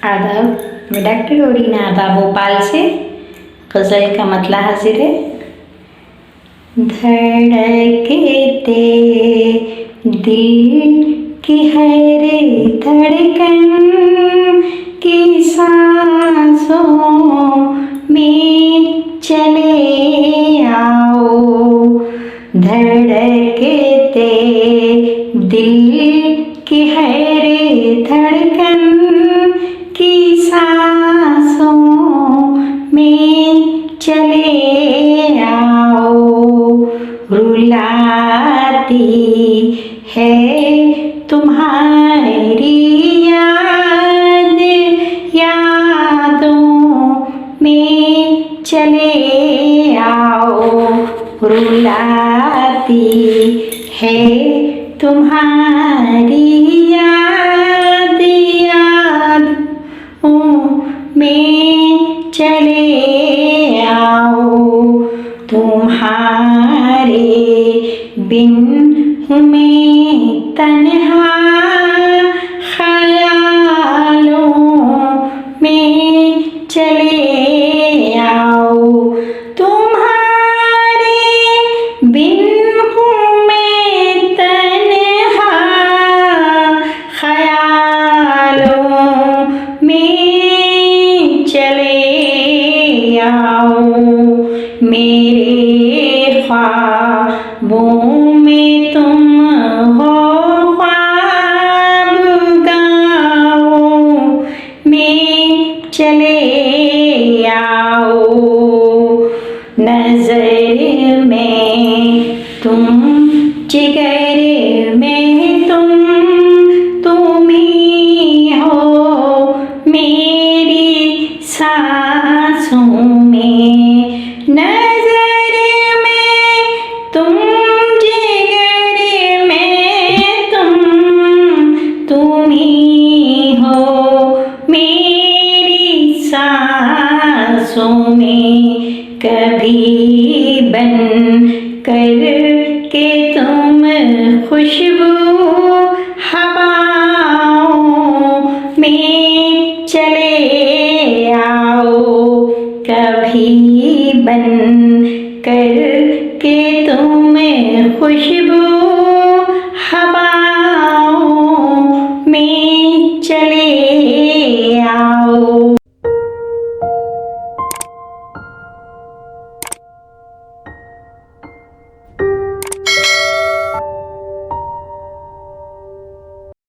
आदाब। मैं डॉक्टर ओरीना आदा भोपाल से गज़ल का मतला हाजिर है। धड़कते दिल की है रे धड़कन की सांसों में चले आओ। धड़कते दिल की है रे धड़कन की सांसों में चले आओ। रुलाती है तुम्हारी याद, यादों में चले आओ। रुलाती है तुम्हारी याद, यादों में चले आओ। तुम्हारे बिन हूँ मैं तन्हा, ख्यालों में चले आओ। तुम्हारे बिन हूँ मैं तन्हा, ख्यालों में चले आओ। मेरे ख्वाबों में तुम हो, ख्वाब गाँवों में चले आओ। नजर में तुम, जिगर में तुम ही हो। मेरी सांसों में नजर में तुम, जिगर में तुम ही हो। मेरी सांसों में कभी बन कर के तुम खुशबू हवाओं में चले आओ। कभी बन कर के तुम खुश